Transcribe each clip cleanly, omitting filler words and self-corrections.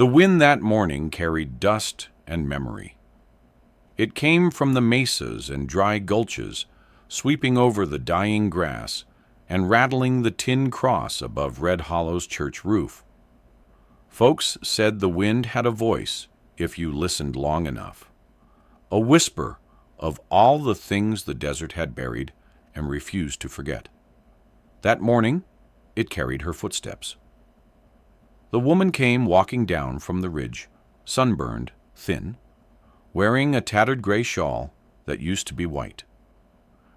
The wind that morning carried dust and memory. It came from the mesas and dry gulches, sweeping over the dying grass and rattling the tin cross above Red Hollow's church roof. Folks said the wind had a voice if you listened long enough, a whisper of all the things the desert had buried and refused to forget. That morning, it carried her footsteps. The woman came walking down from the ridge, sunburned, thin, wearing a tattered gray shawl that used to be white.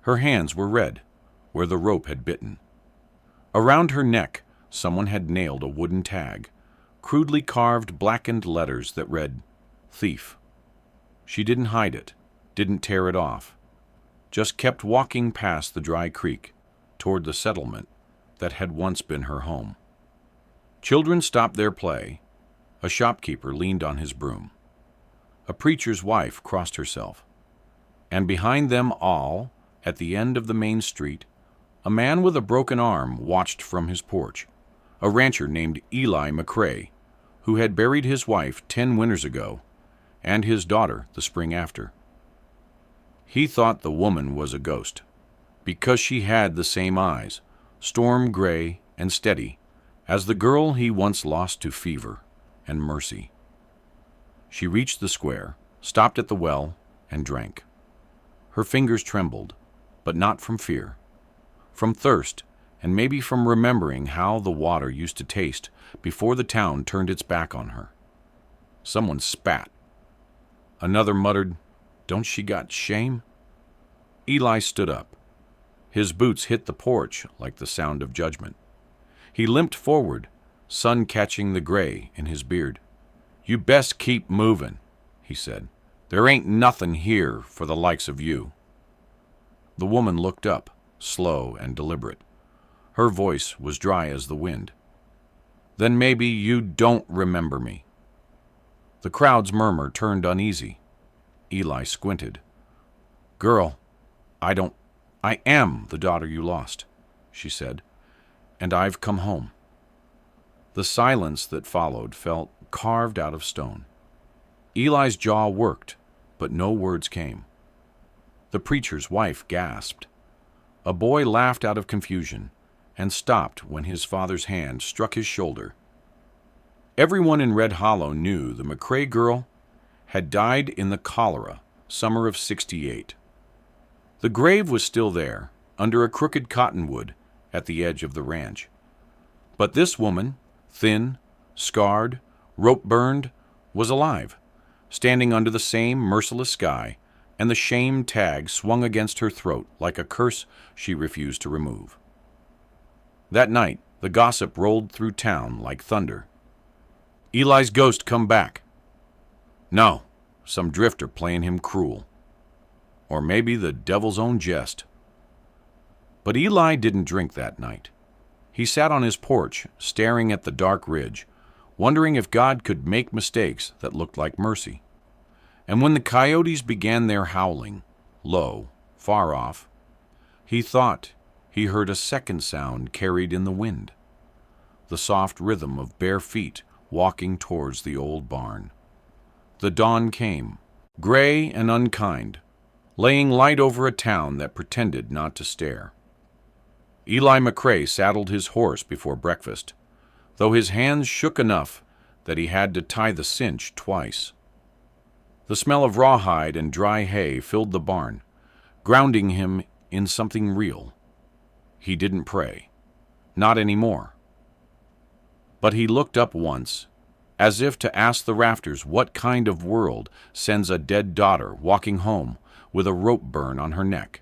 Her hands were red, where the rope had bitten. Around her neck, someone had nailed a wooden tag, crudely carved blackened letters that read, "Thief." She didn't hide it, didn't tear it off, just kept walking past the dry creek toward the settlement that had once been her home. Children stopped their play. A shopkeeper leaned on his broom. A preacher's wife crossed herself. And behind them all, at the end of the main street, a man with a broken arm watched from his porch, a rancher named Eli McCrae, who had buried his wife 10 winters ago and his daughter the spring after. He thought the woman was a ghost because she had the same eyes, storm gray and steady, as the girl he once lost to fever and mercy. She reached the square, stopped at the well, and drank. Her fingers trembled, but not from fear. From thirst, and maybe from remembering how the water used to taste before the town turned its back on her. Someone spat. Another muttered, "Don't she got shame?" Eli stood up. His boots hit the porch like the sound of judgment. He limped forward, sun catching the gray in his beard. "You best keep moving," he said. "There ain't nothing here for the likes of you." The woman looked up, slow and deliberate. Her voice was dry as the wind. "Then maybe you don't remember me." The crowd's murmur turned uneasy. Eli squinted. "Girl, I am the daughter you lost," she said, "and I've come home." The silence that followed felt carved out of stone. Eli's jaw worked, but no words came. The preacher's wife gasped. A boy laughed out of confusion and stopped when his father's hand struck his shoulder. Everyone in Red Hollow knew the McCrae girl had died in the cholera, summer of '68. The grave was still there, under a crooked cottonwood at the edge of the ranch. But this woman, thin, scarred, rope-burned, was alive, standing under the same merciless sky, and the shame tag swung against her throat like a curse she refused to remove. That night, the gossip rolled through town like thunder. "Eli's ghost come back." "No, some drifter playing him cruel." Or maybe the devil's own jest. But Eli didn't drink that night. He sat on his porch, staring at the dark ridge, wondering if God could make mistakes that looked like mercy. And when the coyotes began their howling, low, far off, he thought he heard a second sound carried in the wind, the soft rhythm of bare feet walking towards the old barn. The dawn came, gray and unkind, laying light over a town that pretended not to stare. Eli McCrae saddled his horse before breakfast, though his hands shook enough that he had to tie the cinch twice. The smell of rawhide and dry hay filled the barn, grounding him in something real. He didn't pray. Not anymore. But he looked up once, as if to ask the rafters what kind of world sends a dead daughter walking home with a rope burn on her neck.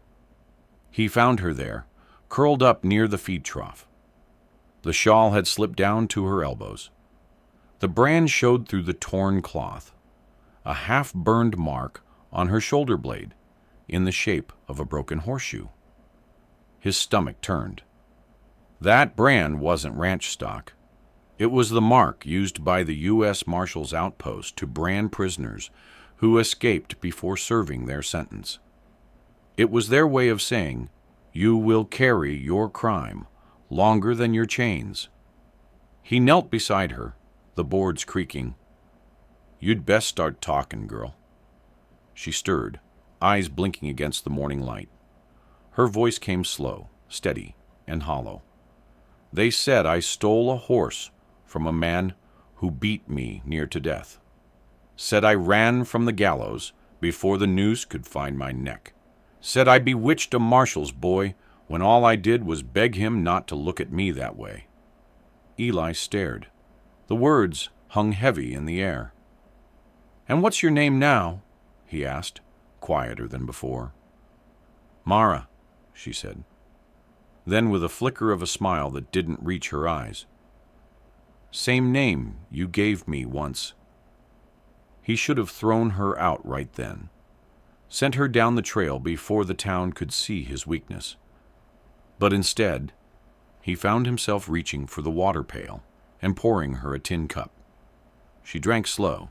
He found her there, curled up near the feed trough. The shawl had slipped down to her elbows. The brand showed through the torn cloth, a half-burned mark on her shoulder blade, in the shape of a broken horseshoe. His stomach turned. That brand wasn't ranch stock. It was the mark used by the U.S. Marshal's outpost to brand prisoners who escaped before serving their sentence. It was their way of saying, "You will carry your crime longer than your chains." He knelt beside her, the boards creaking, You'd best start talking, girl. She stirred, eyes blinking against the morning light. Her voice came slow, steady, and hollow. They said I stole a horse from a man who beat me near to death. Said I ran from the gallows before the noose could find my neck. Said I bewitched a marshal's boy when all I did was beg him not to look at me that way. Eli stared. The words hung heavy in the air. "And what's your name now?" he asked, quieter than before. "Mara," she said. Then, with a flicker of a smile that didn't reach her eyes, "Same name you gave me once." He should have thrown her out right then, sent her down the trail before the town could see his weakness. But instead, he found himself reaching for the water pail and pouring her a tin cup. She drank slow.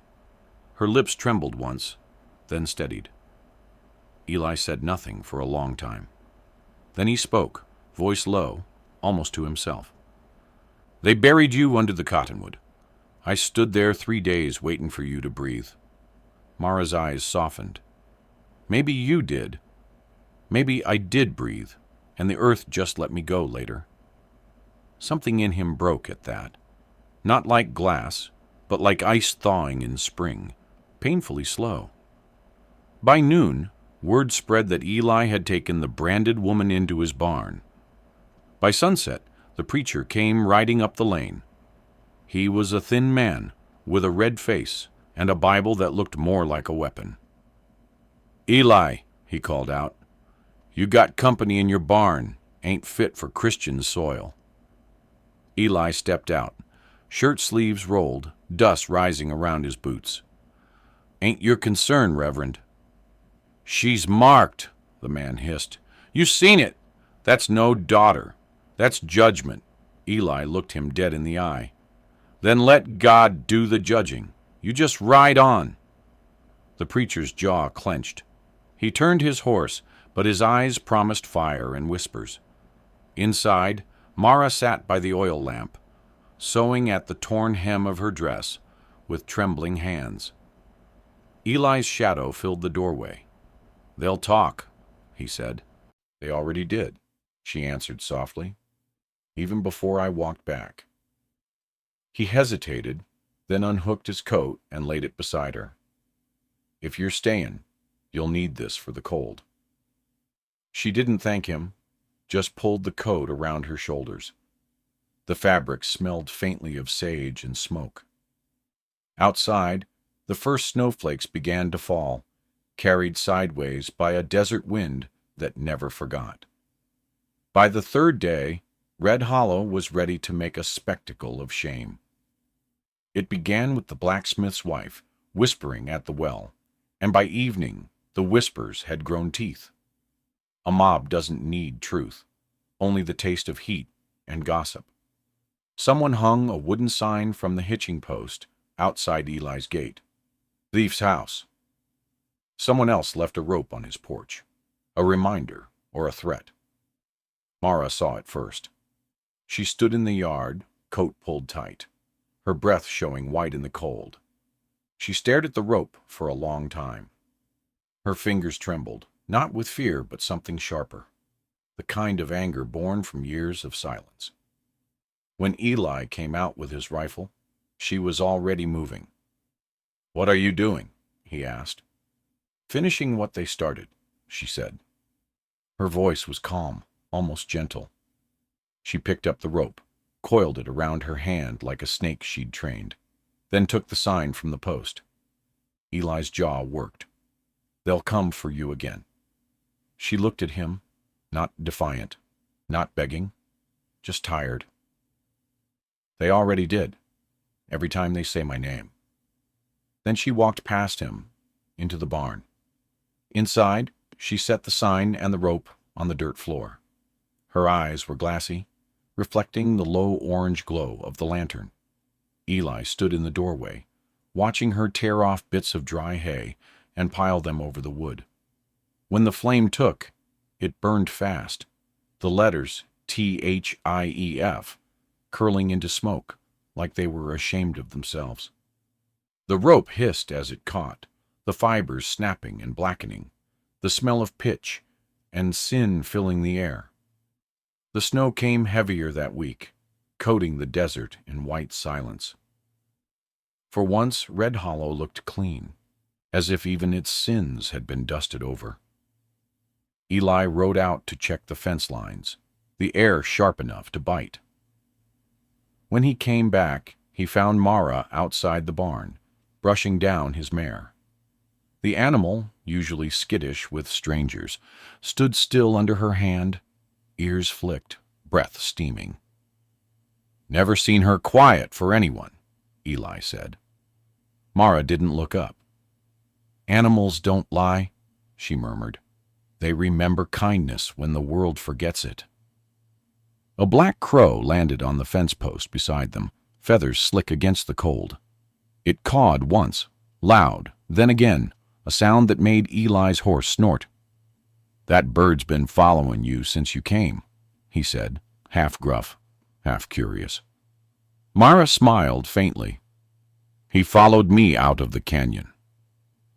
Her lips trembled once, then steadied. Eli said nothing for a long time. Then he spoke, voice low, almost to himself. "They buried you under the cottonwood. I stood there 3 days waiting for you to breathe." Mara's eyes softened. "Maybe you did. Maybe I did breathe, and the earth just let me go later." Something in him broke at that. Not like glass, but like ice thawing in spring, painfully slow. By noon, word spread that Eli had taken the branded woman into his barn. By sunset, the preacher came riding up the lane. He was a thin man, with a red face and a Bible that looked more like a weapon. "Eli," he called out, "you got company in your barn, ain't fit for Christian soil." Eli stepped out, shirt sleeves rolled, dust rising around his boots. "Ain't your concern, Reverend." "She's marked," the man hissed. "You seen it. That's no daughter. That's judgment." Eli looked him dead in the eye. "Then let God do the judging. You just ride on." The preacher's jaw clenched. He turned his horse, but his eyes promised fire and whispers. Inside, Mara sat by the oil lamp, sewing at the torn hem of her dress with trembling hands. Eli's shadow filled the doorway. "They'll talk," he said. "They already did," she answered softly, "even before I walked back." He hesitated, then unhooked his coat and laid it beside her. "If you're staying, you'll need this for the cold." She didn't thank him, just pulled the coat around her shoulders. The fabric smelled faintly of sage and smoke. Outside, the first snowflakes began to fall, carried sideways by a desert wind that never forgot. By the third day, Red Hollow was ready to make a spectacle of shame. It began with the blacksmith's wife whispering at the well, and by evening the whispers had grown teeth. A mob doesn't need truth, only the taste of heat and gossip. Someone hung a wooden sign from the hitching post outside Eli's gate. "Thief's house." Someone else left a rope on his porch, a reminder or a threat. Mara saw it first. She stood in the yard, coat pulled tight, her breath showing white in the cold. She stared at the rope for a long time. Her fingers trembled, not with fear, but something sharper, the kind of anger born from years of silence. When Eli came out with his rifle, she was already moving. "What are you doing?" he asked. "Finishing what they started," she said. Her voice was calm, almost gentle. She picked up the rope, coiled it around her hand like a snake she'd trained, then took the sign from the post. Eli's jaw worked. "They'll come for you again." She looked at him, not defiant, not begging, just tired. "They already did, every time they say my name." Then she walked past him, into the barn. Inside, she set the sign and the rope on the dirt floor. Her eyes were glassy, reflecting the low orange glow of the lantern. Eli stood in the doorway, watching her tear off bits of dry hay and pile them over the wood. When the flame took, it burned fast, the letters THIEF curling into smoke like they were ashamed of themselves. The rope hissed as it caught, the fibers snapping and blackening, the smell of pitch and sin filling the air. The snow came heavier that week, coating the desert in white silence. For once, Red Hollow looked clean, as if even its sins had been dusted over. Eli rode out to check the fence lines, the air sharp enough to bite. When he came back, he found Mara outside the barn, brushing down his mare. The animal, usually skittish with strangers, stood still under her hand, ears flicked, breath steaming. "Never seen her quiet for anyone," Eli said. Mara didn't look up. "Animals don't lie," she murmured. "They remember kindness when the world forgets it." A black crow landed on the fence post beside them, feathers slick against the cold. It cawed once, loud, then again, a sound that made Eli's horse snort. "That bird's been following you since you came," he said, half gruff, half curious. Mara smiled faintly. "He followed me out of the canyon.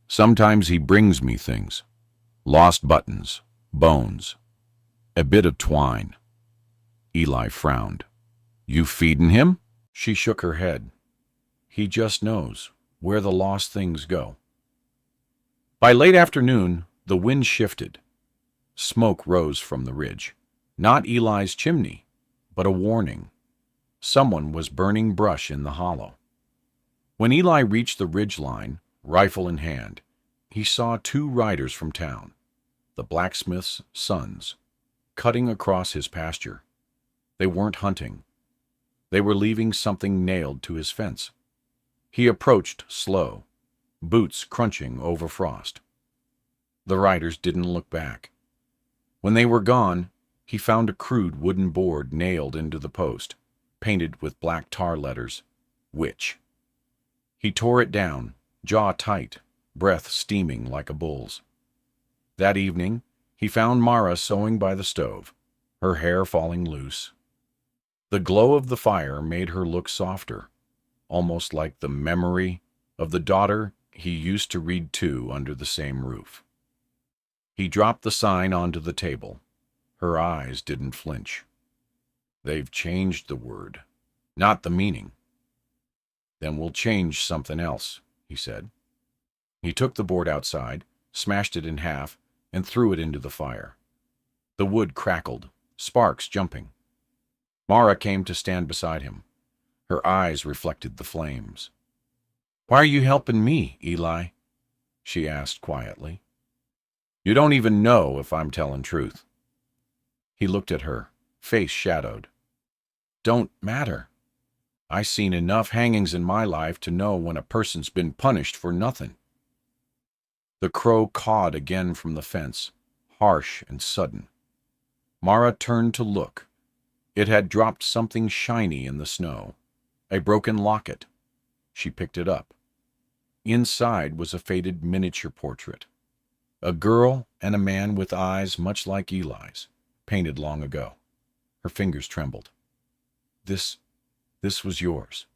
Sometimes he brings me things. Lost buttons, bones, a bit of twine." Eli frowned. "You feedin' him?" She shook her head. "He just knows where the lost things go." By late afternoon, the wind shifted. Smoke rose from the ridge. Not Eli's chimney, but a warning. Someone was burning brush in the hollow. When Eli reached the ridge line, rifle in hand, he saw 2 riders from town, the blacksmith's sons, cutting across his pasture. They weren't hunting. They were leaving something nailed to his fence. He approached slow, boots crunching over frost. The riders didn't look back. When they were gone, he found a crude wooden board nailed into the post, painted with black tar letters, "Witch." He tore it down, jaw tight, breath steaming like a bull's. That evening, he found Mara sewing by the stove, her hair falling loose. The glow of the fire made her look softer, almost like the memory of the daughter he used to read to under the same roof. He dropped the sign onto the table. Her eyes didn't flinch. "They've changed the word, not the meaning." "Then we'll change something else," he said. He took the board outside, smashed it in half, and threw it into the fire. The wood crackled, sparks jumping. Mara came to stand beside him. Her eyes reflected the flames. "Why are you helping me, Eli?" she asked quietly. "You don't even know if I'm telling truth." He looked at her, face shadowed. "Don't matter. I seen enough hangings in my life to know when a person's been punished for nothing." The crow cawed again from the fence, harsh and sudden. Mara turned to look. It had dropped something shiny in the snow, a broken locket. She picked it up. Inside was a faded miniature portrait. A girl and a man with eyes much like Eli's, painted long ago. Her fingers trembled. This was yours."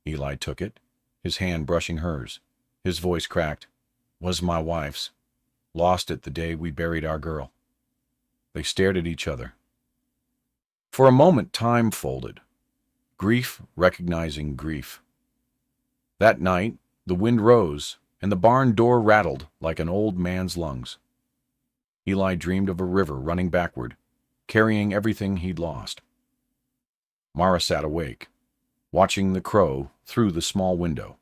Eli took it, his hand brushing hers. His voice cracked. "Was my wife's. Lost it the day we buried our girl." They stared at each other. For a moment time folded, grief recognizing grief. That night, the wind rose, and the barn door rattled like an old man's lungs. Eli dreamed of a river running backward, carrying everything he'd lost. Mara sat awake, watching the crow through the small window,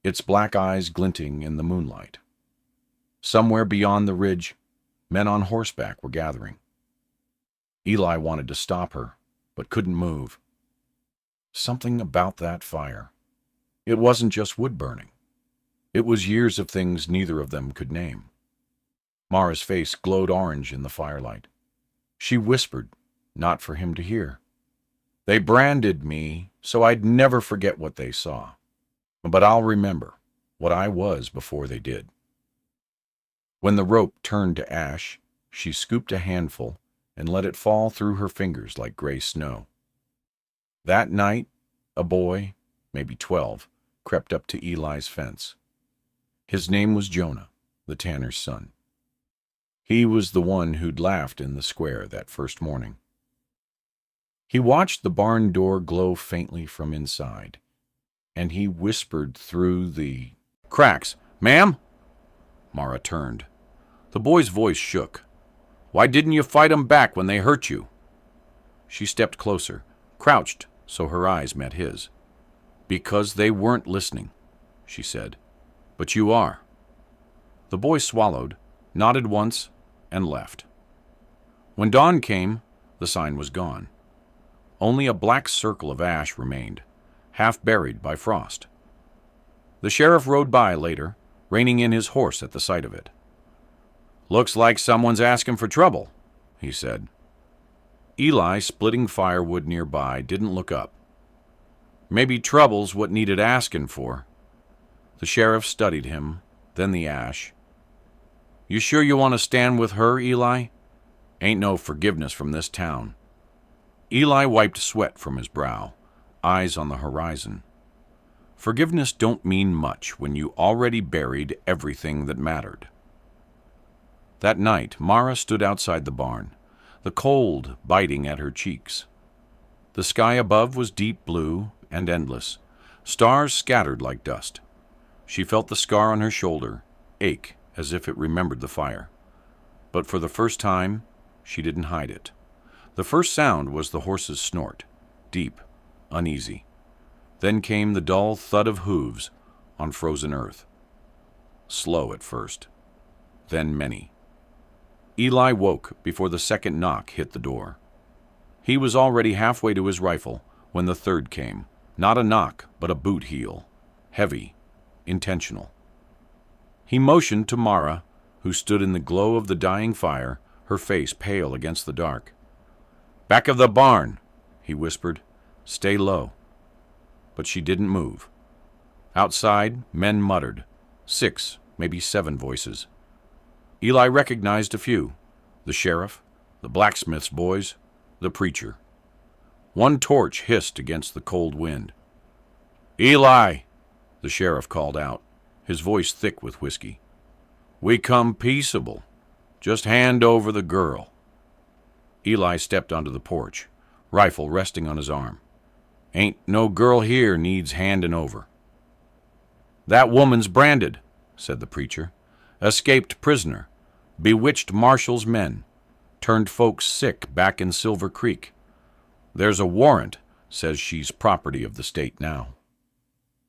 its black eyes glinting in the moonlight. Somewhere beyond the ridge, men on horseback were gathering. Eli wanted to stop her, but couldn't move. Something about that fire. It wasn't just wood burning. It was years of things neither of them could name. Mara's face glowed orange in the firelight. She whispered, not for him to hear. "They branded me, so I'd never forget what they saw. But I'll remember what I was before they did." When the rope turned to ash, she scooped a handful and let it fall through her fingers like gray snow. That night, a boy, maybe 12, crept up to Eli's fence. His name was Jonah, the tanner's son. He was the one who'd laughed in the square that first morning. He watched the barn door glow faintly from inside, and he whispered through the cracks, "Ma'am?" Mara turned. The boy's voice shook. "Why didn't you fight 'em back when they hurt you?" She stepped closer, crouched so her eyes met his. "Because they weren't listening," she said. "But you are." The boy swallowed, nodded once, and left. When dawn came, the sign was gone. Only a black circle of ash remained, half buried by frost. The sheriff rode by later, reining in his horse at the sight of it. "Looks like someone's asking for trouble," he said. Eli, splitting firewood nearby, didn't look up. "Maybe trouble's what needed asking for." The sheriff studied him, then the ash. "You sure you want to stand with her, Eli? Ain't no forgiveness from this town." Eli wiped sweat from his brow, eyes on the horizon. Forgiveness don't mean much when you already buried everything that mattered. That night, Mara stood outside the barn, the cold biting at her cheeks. The sky above was deep blue and endless, stars scattered like dust. She felt the scar on her shoulder ache as if it remembered the fire. But for the first time, she didn't hide it. The first sound was the horse's snort, deep, uneasy. Then came the dull thud of hooves on frozen earth. Slow at first, then many. Eli woke before the second knock hit the door. He was already halfway to his rifle when the third came. Not a knock, but a boot heel. Heavy, intentional. He motioned to Mara, who stood in the glow of the dying fire, her face pale against the dark. "Back of the barn," he whispered. "Stay low." But she didn't move. Outside, men muttered. 6, maybe 7 voices. Eli recognized a few. The sheriff, the blacksmith's boys, the preacher. One torch hissed against the cold wind. "Eli," the sheriff called out, his voice thick with whiskey. "We come peaceable. Just hand over the girl." Eli stepped onto the porch, rifle resting on his arm. "Ain't no girl here needs handin' over." "That woman's branded," said the preacher. "Escaped prisoner. Bewitched Marshall's men. Turned folks sick back in Silver Creek. There's a warrant, says she's property of the state now."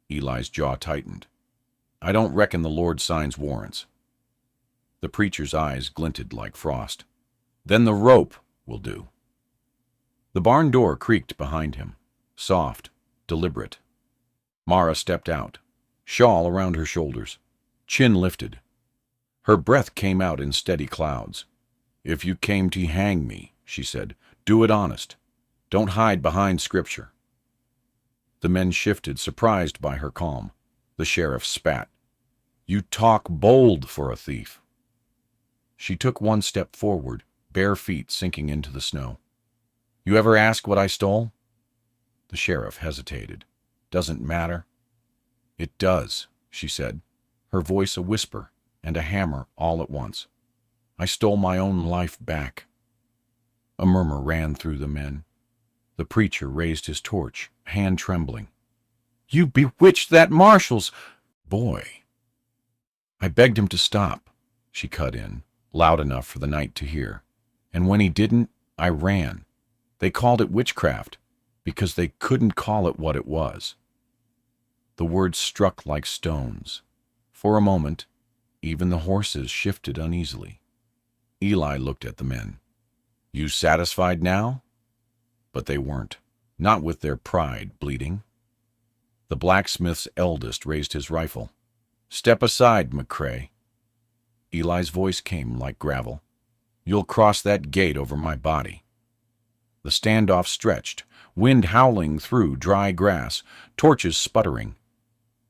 Eli's jaw tightened. "I don't reckon the Lord signs warrants." The preacher's eyes glinted like frost. "Then the rope will do." The barn door creaked behind him, soft, deliberate. Mara stepped out, shawl around her shoulders, chin lifted. Her breath came out in steady clouds. "If you came to hang me," she said, "do it honest. Don't hide behind Scripture." The men shifted, surprised by her calm. The sheriff spat. "You talk bold for a thief." She took one step forward, bare feet sinking into the snow. "You ever ask what I stole?" The sheriff hesitated. "Doesn't matter." "It does," she said, her voice a whisper and a hammer all at once. "I stole my own life back." A murmur ran through the men. The preacher raised his torch, hand trembling. "You bewitched that Marshall's boy." "I begged him to stop," she cut in, loud enough for the night to hear. "And when he didn't, I ran. They called it witchcraft, because they couldn't call it what it was." The words struck like stones. For a moment, even the horses shifted uneasily. Eli looked at the men. "You satisfied now?" But they weren't, not with their pride bleeding. The blacksmith's eldest raised his rifle. "Step aside, McCrae." Eli's voice came like gravel. "You'll cross that gate over my body." The standoff stretched, wind howling through dry grass, torches sputtering.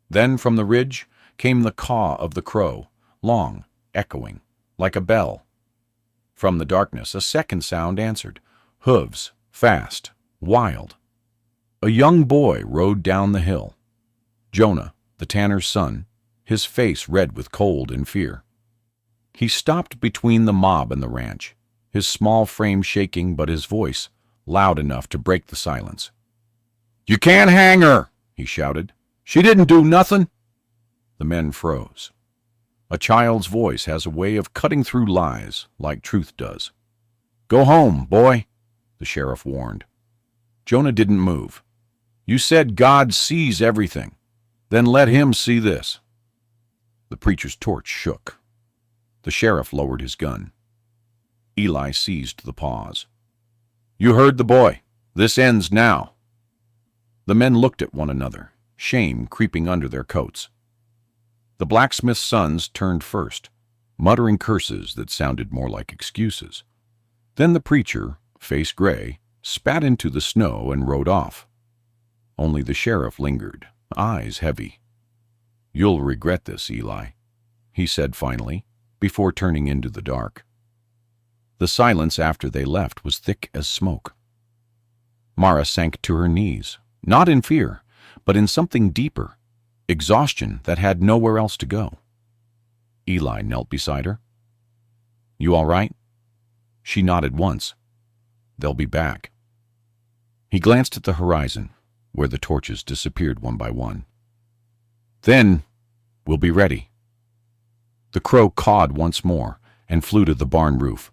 Then from the ridge came the caw of the crow, long, echoing, like a bell. From the darkness a second sound answered, hooves, fast, wild. A young boy rode down the hill. Jonah, the tanner's son, his face red with cold and fear. He stopped between the mob and the ranch, his small frame shaking but his voice loud enough to break the silence. "You can't hang her," he shouted. "She didn't do nothing." The men froze. A child's voice has a way of cutting through lies like truth does. "Go home, boy," the sheriff warned. Jonah didn't move. "You said God sees everything. Then let him see this." The preacher's torch shook. The sheriff lowered his gun. Eli seized the pause. "You heard the boy. This ends now." The men looked at one another, shame creeping under their coats. The blacksmith's sons turned first, muttering curses that sounded more like excuses. Then the preacher, face gray, spat into the snow and rode off. Only the sheriff lingered, eyes heavy. "You'll regret this, Eli," he said finally, before turning into the dark. The silence after they left was thick as smoke. Mara sank to her knees, not in fear, but in something deeper, exhaustion that had nowhere else to go. Eli knelt beside her. "You all right?" She nodded once. "They'll be back." He glanced at the horizon, where the torches disappeared one by one. "Then we'll be ready." The crow cawed once more and flew to the barn roof,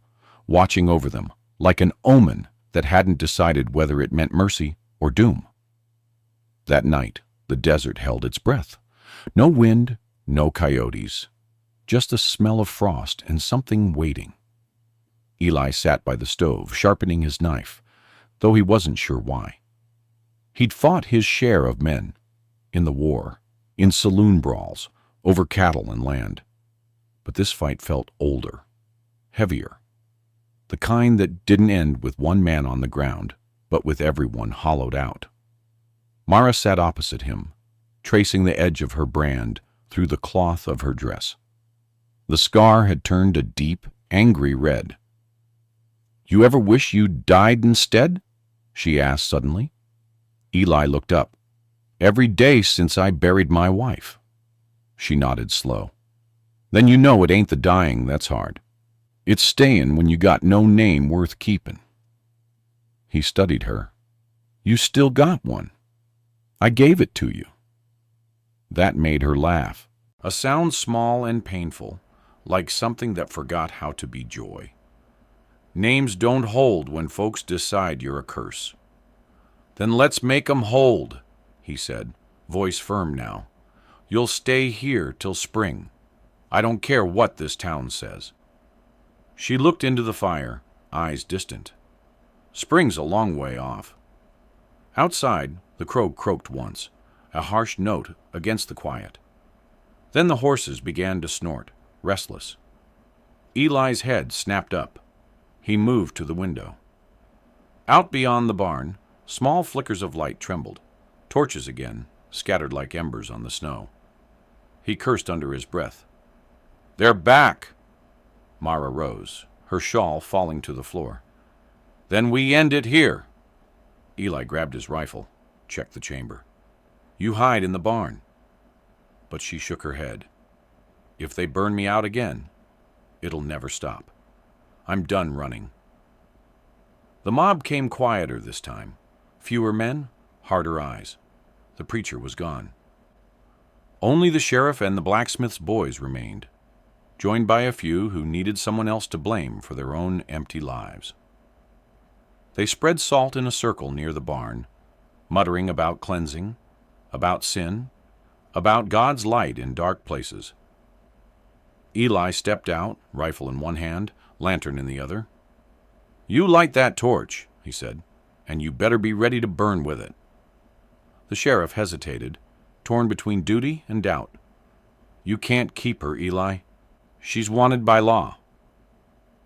watching over them like an omen that hadn't decided whether it meant mercy or doom. That night, the desert held its breath. No wind, no coyotes, just the smell of frost and something waiting. Eli sat by the stove, sharpening his knife, though he wasn't sure why. He'd fought his share of men, in the war, in saloon brawls, over cattle and land. But this fight felt older, heavier, the kind that didn't end with one man on the ground, but with everyone hollowed out. Mara sat opposite him, tracing the edge of her brand through the cloth of her dress. The scar had turned a deep, angry red. "You ever wish you'd died instead?" she asked suddenly. Eli looked up. "Every day since I buried my wife." She nodded slow. "Then you know it ain't the dying that's hard. It's staying when you got no name worth keeping." He studied her. "You still got one. I gave it to you." That made her laugh, a sound small and painful, like something that forgot how to be joy. "Names don't hold when folks decide you're a curse." "Then let's make 'em hold," he said, voice firm now. "You'll stay here till spring. I don't care what this town says." She looked into the fire, eyes distant. "Spring's a long way off." Outside, the crow croaked once, a harsh note against the quiet. Then the horses began to snort, restless. Eli's head snapped up. He moved to the window. Out beyond the barn, small flickers of light trembled, torches again, scattered like embers on the snow. He cursed under his breath. "They're back!" Mara rose, her shawl falling to the floor. "Then we end it here." Eli grabbed his rifle, checked the chamber. "You hide in the barn." But she shook her head. "If they burn me out again, it'll never stop. I'm done running." The mob came quieter this time. Fewer men, harder eyes. The preacher was gone. Only the sheriff and the blacksmith's boys remained, joined by a few who needed someone else to blame for their own empty lives. They spread salt in a circle near the barn, muttering about cleansing, about sin, about God's light in dark places. Eli stepped out, rifle in one hand, lantern in the other. "You light that torch," he said, "and you better be ready to burn with it." The sheriff hesitated, torn between duty and doubt. "You can't keep her, Eli. She's wanted by law."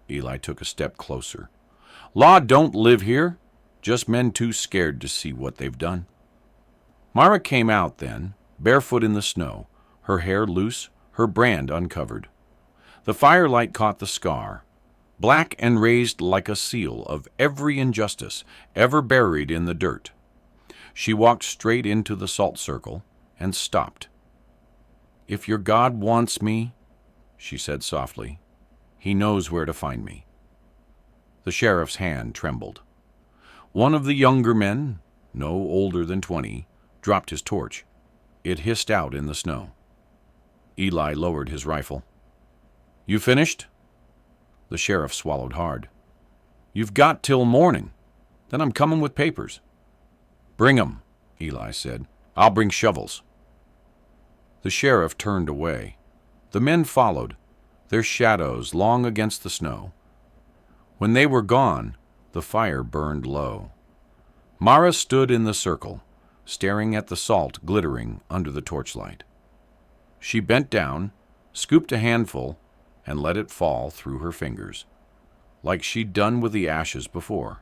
Eli took a step closer. "Law don't live here, just men too scared to see what they've done." Mara came out then, barefoot in the snow, her hair loose, her brand uncovered. The firelight caught the scar, black and raised like a seal of every injustice ever buried in the dirt. She walked straight into the salt circle and stopped. "If your God wants me," she said softly, "he knows where to find me." The sheriff's hand trembled. One of the younger men, no older than 20, dropped his torch. It hissed out in the snow. Eli lowered his rifle. "You finished?" The sheriff swallowed hard. "You've got till morning. Then I'm coming with papers." "Bring 'em," Eli said. "I'll bring shovels." The sheriff turned away. The men followed, their shadows long against the snow. When they were gone, the fire burned low. Mara stood in the circle, staring at the salt glittering under the torchlight. She bent down, scooped a handful, and let it fall through her fingers, like she'd done with the ashes before.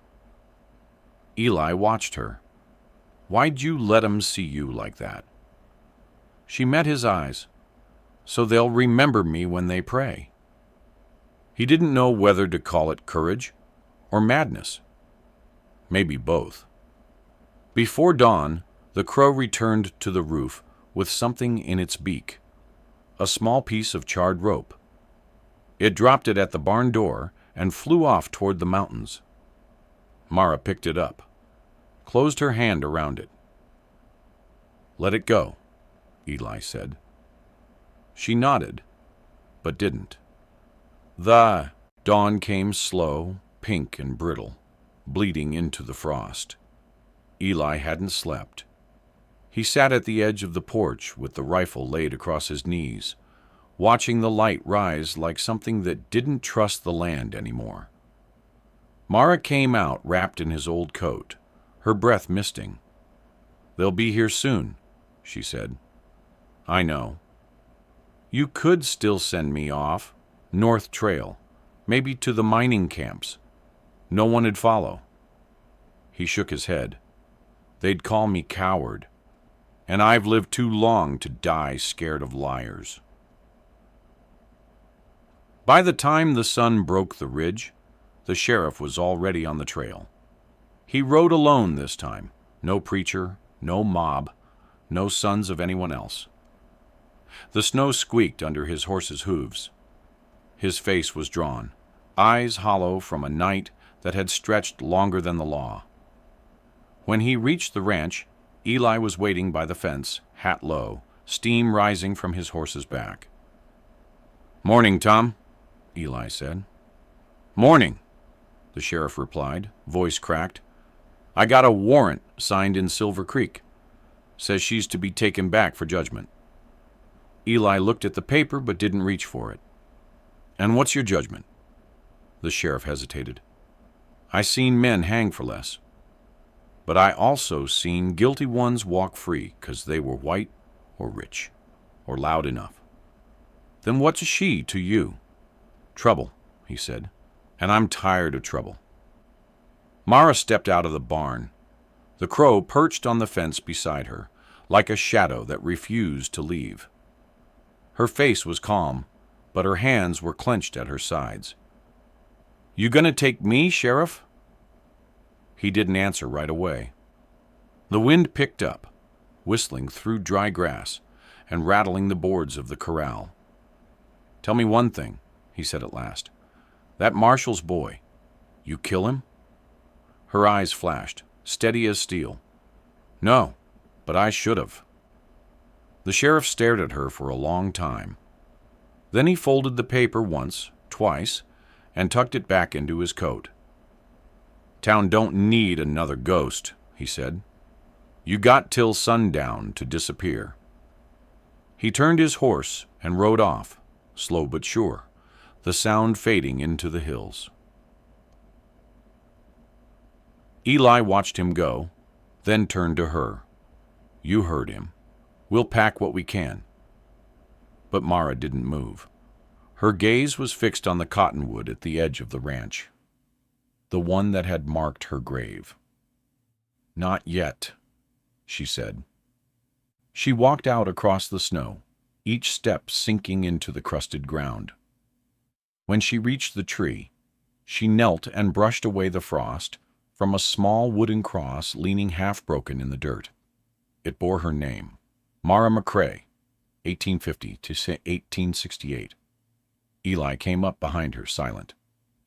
Eli watched her. "Why'd you let 'em see you like that?" She met his eyes. "So they'll remember me when they pray." He didn't know whether to call it courage or madness. Maybe both. Before dawn, the crow returned to the roof with something in its beak, a small piece of charred rope. It dropped it at the barn door and flew off toward the mountains. Mara picked it up, closed her hand around it. "Let it go," Eli said. She nodded, but didn't. The dawn came slow, pink and brittle, bleeding into the frost. Eli hadn't slept. He sat at the edge of the porch with the rifle laid across his knees, watching the light rise like something that didn't trust the land anymore. Mara came out wrapped in his old coat, her breath misting. "They'll be here soon," she said. "I know. You could still send me off, North Trail, maybe to the mining camps. No one'd follow." He shook his head. "They'd call me coward, and I've lived too long to die scared of liars." By the time the sun broke the ridge, the sheriff was already on the trail. He rode alone this time, no preacher, no mob, no sons of anyone else. The snow squeaked under his horse's hooves. His face was drawn, eyes hollow from a night that had stretched longer than the law. When he reached the ranch, Eli was waiting by the fence, hat low, steam rising from his horse's back. "Morning, Tom," Eli said. "Morning," the sheriff replied, voice cracked. "I got a warrant signed in Silver Creek. Says she's to be taken back for judgment." Eli looked at the paper but didn't reach for it. "And what's your judgment?" The sheriff hesitated. "I seen men hang for less. But I also seen guilty ones walk free 'cause they were white or rich or loud enough. Then what's she to you?" "Trouble," he said, "and I'm tired of trouble." Mara stepped out of the barn. The crow perched on the fence beside her, like a shadow that refused to leave. Her face was calm, but her hands were clenched at her sides. "You gonna take me, Sheriff?" He didn't answer right away. The wind picked up, whistling through dry grass and rattling the boards of the corral. "Tell me one thing," he said at last. "That marshal's boy, you kill him?" Her eyes flashed, steady as steel. "No, but I should have." The sheriff stared at her for a long time. Then he folded the paper once, twice, and tucked it back into his coat. "Town don't need another ghost," he said. "You got till sundown to disappear." He turned his horse and rode off, slow but sure, the sound fading into the hills. Eli watched him go, then turned to her. "You heard him. We'll pack what we can." But Mara didn't move. Her gaze was fixed on the cottonwood at the edge of the ranch, the one that had marked her grave. "Not yet," she said. She walked out across the snow, each step sinking into the crusted ground. When she reached the tree, she knelt and brushed away the frost from a small wooden cross leaning half-broken in the dirt. It bore her name. Mara McCrae, 1850 to 1868. Eli came up behind her, silent.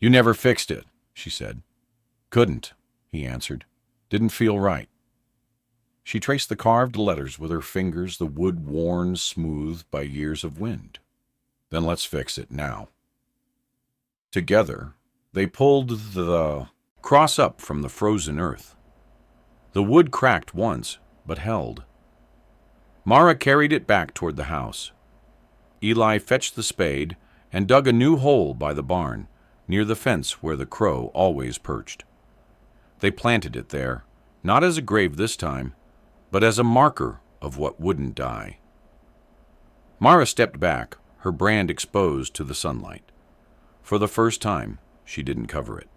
"You never fixed it," she said. "Couldn't," he answered. "Didn't feel right." She traced the carved letters with her fingers, the wood worn smooth by years of wind. "Then let's fix it now." Together, they pulled the cross up from the frozen earth. The wood cracked once, but held. Mara carried it back toward the house. Eli fetched the spade and dug a new hole by the barn, near the fence where the crow always perched. They planted it there, not as a grave this time, but as a marker of what wouldn't die. Mara stepped back, her brand exposed to the sunlight. For the first time, she didn't cover it.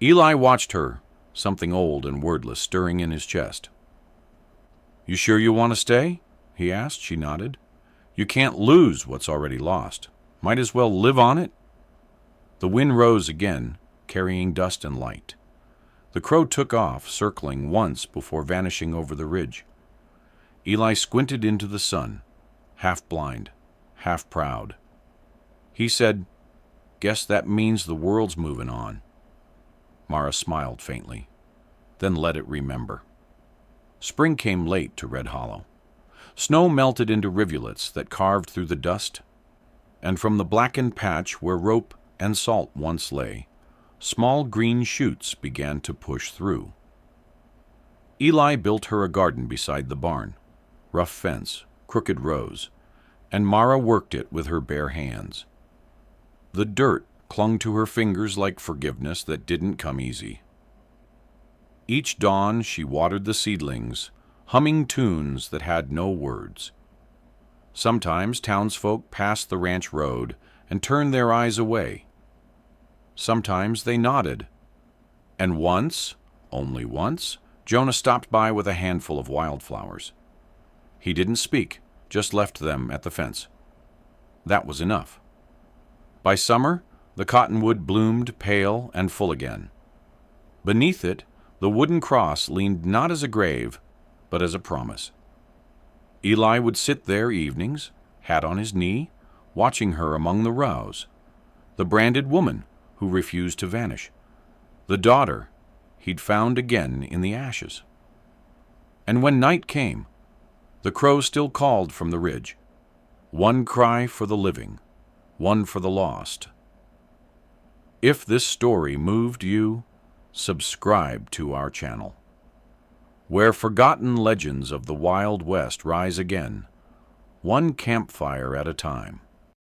Eli watched her, something old and wordless stirring in his chest. "You sure you want to stay?" he asked. She nodded. "You can't lose what's already lost. Might as well live on it." The wind rose again, carrying dust and light. The crow took off, circling once before vanishing over the ridge. Eli squinted into the sun, half blind, half proud. He said, "Guess that means the world's moving on." Mara smiled faintly, then let it remember. Spring came late to Red Hollow. Snow melted into rivulets that carved through the dust, and from the blackened patch where rope and salt once lay, small green shoots began to push through. Eli built her a garden beside the barn, rough fence, crooked rows, and Mara worked it with her bare hands. The dirt clung to her fingers like forgiveness that didn't come easy. Each dawn she watered the seedlings, humming tunes that had no words. Sometimes townsfolk passed the ranch road and turned their eyes away. Sometimes they nodded. And once, only once, Jonah stopped by with a handful of wildflowers. He didn't speak, just left them at the fence. That was enough. By summer, the cottonwood bloomed pale and full again. Beneath it, the wooden cross leaned not as a grave, but as a promise. Eli would sit there evenings, hat on his knee, watching her among the rows, the branded woman who refused to vanish, the daughter he'd found again in the ashes. And when night came, the crow still called from the ridge, one cry for the living, one for the lost. If this story moved you, subscribe to our channel, where forgotten legends of the Wild West rise again, one campfire at a time.